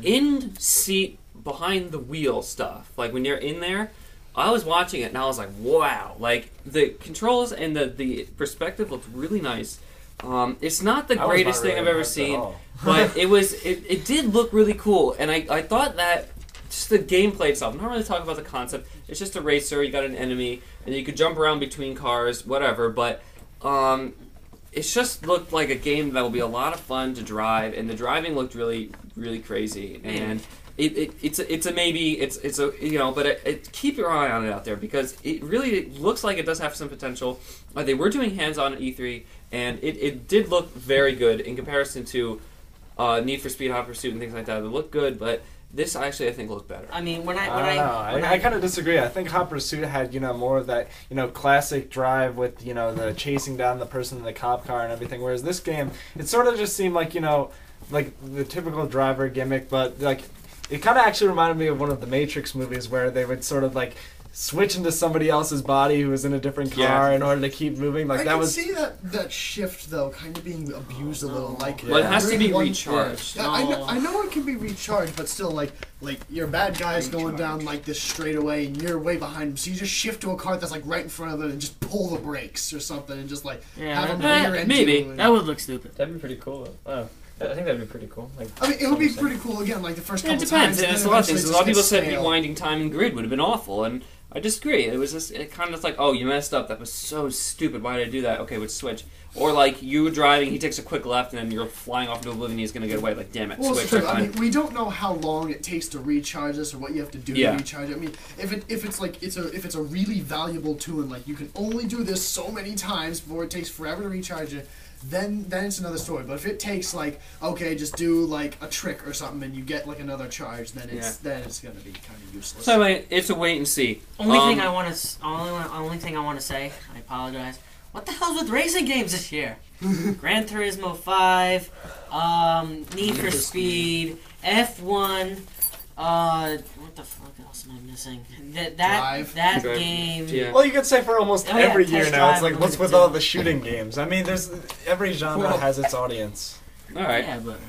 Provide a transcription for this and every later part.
in seat behind the wheel stuff, like when you're in there, I was watching it and I was like, wow, like the controls and the perspective looked really nice. It's not the greatest thing I've ever seen, but it did look really cool, and I thought that just the gameplay itself, I'm not really talking about the concept, it's just a racer, you got an enemy, and you could jump around between cars, whatever, but it just looked like a game that will be a lot of fun to drive, and the driving looked really, really crazy, and it's a maybe, it's a, you know, but keep your eye on it out there, because it really looks like it does have some potential. They were doing hands-on at E3, and it did look very good in comparison to Need for Speed, Hot Pursuit, and things like that. It looked good, but this actually I think looked better. I mean, I kind of disagree. I think Hot Pursuit had, you know, more of that, you know, classic drive with, you know, the chasing down the person in the cop car and everything, whereas this game, it sort of just seemed like, you know, like the typical driver gimmick, but like it kind of actually reminded me of one of the Matrix movies where they would sort of like switch into somebody else's body who was in a different car in order to keep moving. Like I can see that shift though, kind of being abused a little. Like, well, it has to be recharged. Yeah, I know it can be recharged, but still, like your bad guy's going down like this straightaway, and you're way behind him. So you just shift to a car that's like right in front of it, and just pull the brakes or something, and just like have him rear end. Maybe that would look stupid. That'd be pretty cool. Oh. I think that'd be pretty cool. Like, I mean, it would be pretty cool again, like the first couple times. It depends. Times, and it's a lot of things. A lot of people said rewinding time and grid would have been awful, and I disagree. It was just kind of like, oh, you messed up. That was so stupid. Why did I do that? Okay, let's switch. Or like you driving, he takes a quick left, and then you're flying off into oblivion. He's gonna get away. Like, damn it, well, switch. I mean, we don't know how long it takes to recharge this, or what you have to do to recharge it. I mean, if it's a really valuable tool, and like you can only do this so many times before it takes forever to recharge it, then it's another story. But if it takes like, okay, just do like a trick or something, and you get like another charge, then it's gonna be kind of useless. So anyway, it's a wait and see. Only thing I want to say, I apologize. What the hell's with racing games this year? Gran Turismo 5, Need for Speed, F1. What the fuck else am I missing? That game. Yeah. Well, you could say for almost every year now. It's like, what's with all the shooting games? I mean, every genre has its audience. All right. Yeah, but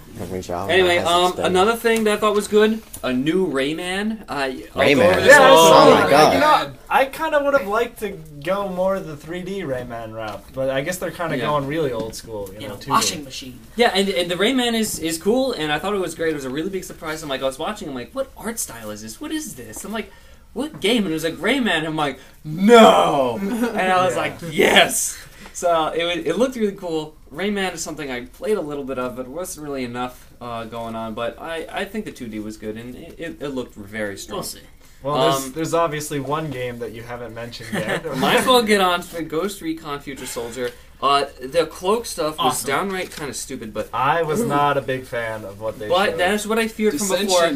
anyway, another thing that I thought was good, a new Rayman. Rayman. Yeah, oh my god. You know, I kind of would have liked to go more the 3D Rayman route, but I guess they're kind of going really old school. You know, 2D. Washing machine. Yeah, and the Rayman is cool, and I thought it was great. It was a really big surprise. I was watching. I'm like, what art style is this? What is this? I'm like, what game? And it was like Rayman. I'm like, no. And I was like, yes. So it looked really cool. Rayman is something I played a little bit of, but it wasn't really enough going on. But I think the 2D was good, and it looked very strong. We'll see. Well, there's obviously one game that you haven't mentioned yet. Might as well get on to Ghost Recon Future Soldier. The cloak stuff was downright kind of stupid, but I was not a big fan of what they showed. But that's what I feared from before.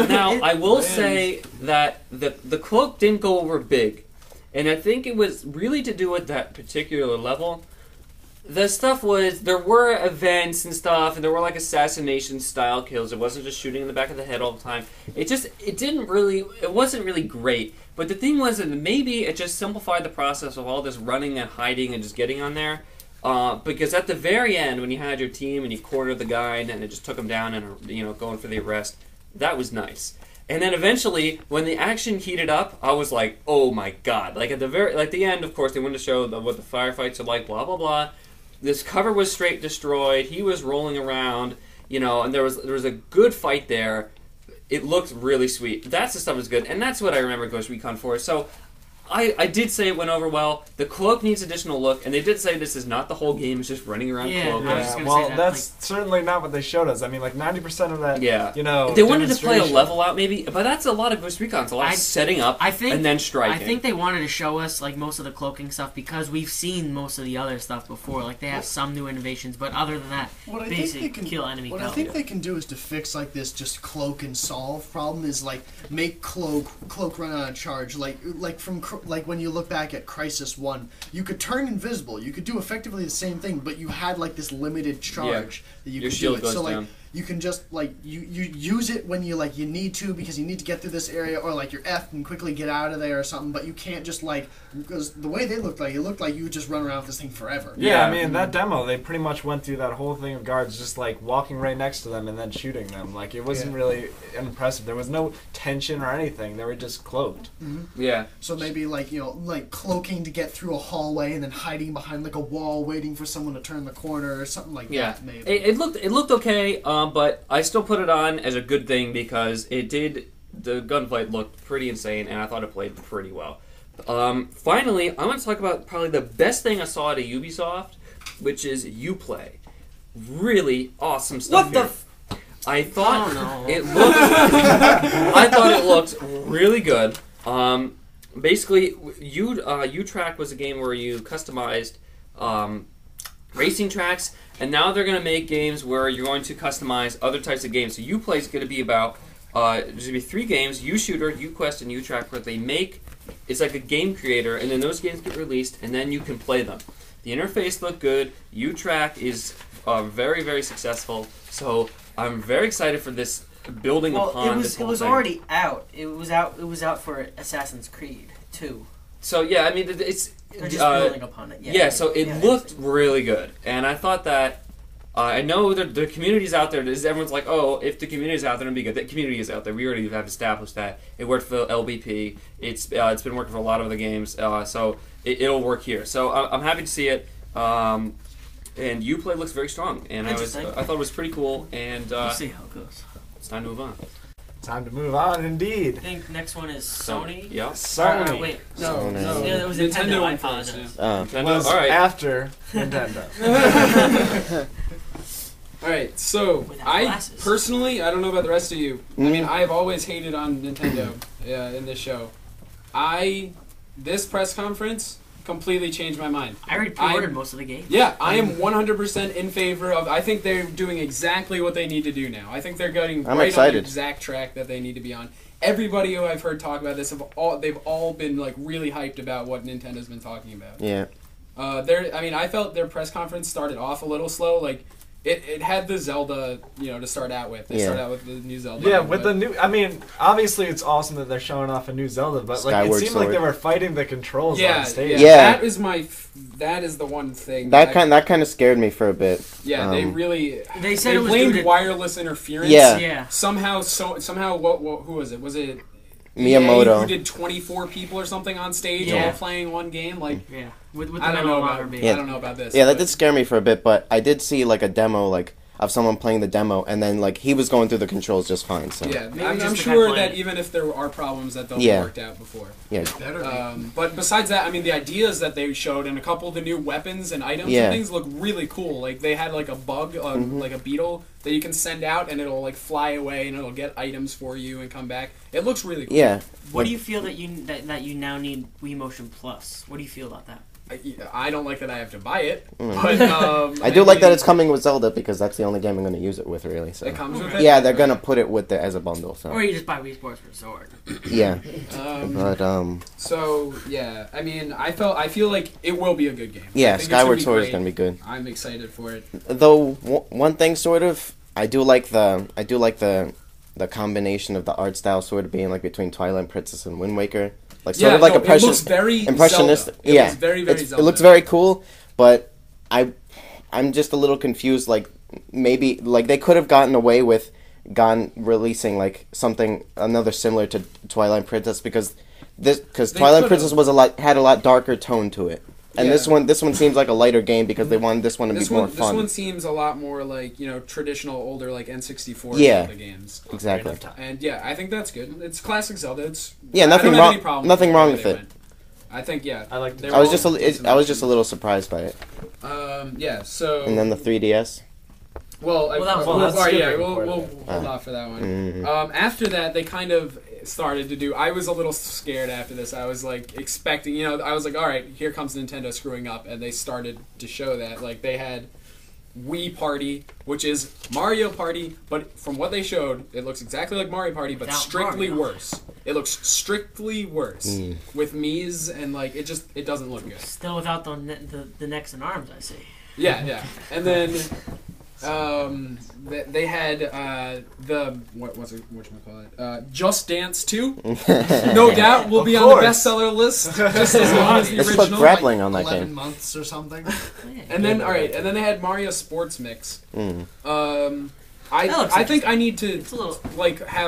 Now, I will say that the cloak didn't go over big. And I think it was really to do with that particular level. The stuff was, there were events and stuff, and there were like assassination-style kills. It wasn't just shooting in the back of the head all the time. It wasn't really great. But the thing was that maybe it just simplified the process of all this running and hiding and just getting on there. Because at the very end, when you had your team and you cornered the guy and then it just took him down and, going for the arrest, that was nice. And then eventually, when the action heated up, I was like, "Oh my god!" Like at the end, of course, they wanted to show what the firefights are like. Blah blah blah. This cover was straight destroyed. He was rolling around, and there was a good fight there. It looked really sweet. That stuff was good, and that's what I remember Ghost Recon for. So I did say it went over well. The cloak needs additional look, and they did say this is not the whole game. It's just running around cloak. Yeah, well, that's certainly not what they showed us. I mean, like 90% of that, they wanted to play a level out maybe, but that's a lot of Ghost Recon. It's a lot of setting up and then striking. I think they wanted to show us like most of the cloaking stuff because we've seen most of the other stuff before. Like they have some new innovations, but other than that, basic kill enemy. What I think they can do is to fix like this just cloak and solve problem is like make cloak run out of charge. Like when you look back at Crisis 1, you could turn invisible. You could do effectively the same thing, but you had like this limited charge that you could do it. So like you can just like you use it when you like you need to because you need to get through this area, or like you're F and quickly get out of there or something. But you can't just like, because the way they looked like, it looked like you would just run around with this thing forever. Yeah, I mean that demo, they pretty much went through that whole thing of guards just like walking right next to them and then shooting them. Like it wasn't really impressive. There was no tension or anything. They were just cloaked. Mm-hmm. Yeah. So maybe like like cloaking to get through a hallway and then hiding behind like a wall, waiting for someone to turn the corner or something like that. Maybe it looked okay, but I still put it on as a good thing because the gunfight looked pretty insane, and I thought it played pretty well. Finally, I want to talk about probably the best thing I saw at a Ubisoft, which is Uplay. Really awesome stuff. What the? I thought it looked. I thought it looked really good. Basically, U-Track was a game where you customized racing tracks, and now they're going to make games where you're going to customize other types of games. So Uplay is going to be about there's going to be 3 games: U-Shooter, U-Quest, and U-Track, where they make. It's like a game creator, and then those games get released, and then you can play them. The interface looked good. U-Track is very, very successful. So I'm very excited for this. Building upon this whole it was thing. already out. It was out for Assassin's Creed 2. So yeah, I mean it's they're just building upon it. Yeah, so it looked really good, and I thought that I know the community's out there. Everyone's like, oh, if the community's out there, it'll be good. The community is out there. We already have established that. It worked for LBP. It's been working for a lot of other games. So it'll work here. So I'm happy to see it. And Uplay looks very strong, and I thought it was pretty cool. And we'll see how it goes. It's time to move on. Time to move on, indeed. I think next one is Sony. Yeah. Sony. Wait, no. Sony. Yeah, it was Nintendo. I apologize. Nintendo. Was All right. after Nintendo. All right, so personally, I don't know about the rest of you. I mean, I've always hated on Nintendo in this show. This press conference completely changed my mind. I already pre-ordered most of the games. Yeah, I am 100% in favor of. I think they're doing exactly what they need to do now. I think they're getting right on the exact track that they need to be on. Everybody who I've heard talk about this they've all been like really hyped about what Nintendo's been talking about. Yeah. I felt their press conference started off a little slow. Like it had the Zelda, to start out with. They started out with the new Zelda. Yeah, with the new. I mean, obviously it's awesome that they're showing off a new Zelda, but like it seemed like they were fighting the controls on stage. Yeah. That is the one thing. That kind of scared me for a bit. Yeah, they said it was blamed wireless interference. Yeah. Somehow, who was it? Was it Miyamoto, who did 24 people or something on stage all playing one game? Like, with I don't know about this. Yeah, that did scare me for a bit, but I did see like a demo of someone playing the demo, and then like he was going through the controls just fine. So yeah, I'm sure that even if there are problems, that they'll be worked out before. Yeah. But besides that, I mean, the ideas that they showed and a couple of the new weapons and items and things look really cool. Like they had like a bug, like a beetle that you can send out and it'll like fly away and it'll get items for you and come back. It looks really cool. Yeah. What do you feel that you now need Wii Motion Plus? What do you feel about that? I don't like that I have to buy it, but I do like that it's coming with Zelda because that's the only game I'm going to use it with, really. So. It comes with it? Yeah, they're going to put it with as a bundle. So. Or you just buy Wii Sports Resort. Yeah. So yeah, I mean, I feel like it will be a good game. Yeah, Skyward Sword is going to be good. I'm excited for it. Though one thing, sort of, I do like the combination of the art style sort of being like between Twilight Princess and Wind Waker. Like sort of like it looks very impressionistic. Zelda. It looks very Zelda. It looks very cool, but I'm just a little confused. Like maybe like they could have gotten away with releasing like another similar to Twilight Princess because Twilight Princess had a lot darker tone to it. And this one seems like a lighter game because they wanted this one to be more fun. This one seems a lot more like traditional older like N64 Zelda games. Exactly. And I think that's good. It's classic Zelda. Nothing wrong with it. I think I like. I was just a little surprised by it. So. And then the 3DS. We'll hold off for that one. Mm-hmm. After that, they kind of started to do. I was a little scared after this. I was like expecting, I was like, all right, here comes Nintendo screwing up, and they started to show that. Like they had Wii Party, which is Mario Party, but from what they showed, it looks exactly like Mario Party, but strictly worse. It looks strictly worse with Mii's, and like it doesn't look good. Still without the necks and arms, I see. Yeah, and then. They had the Just Dance 2. No doubt will be on the bestseller list just as long as the Let's original. put grappling on that 11 game. months or something. And then they had Mario Sports Mix. Mm. I think I need to It's a little. like have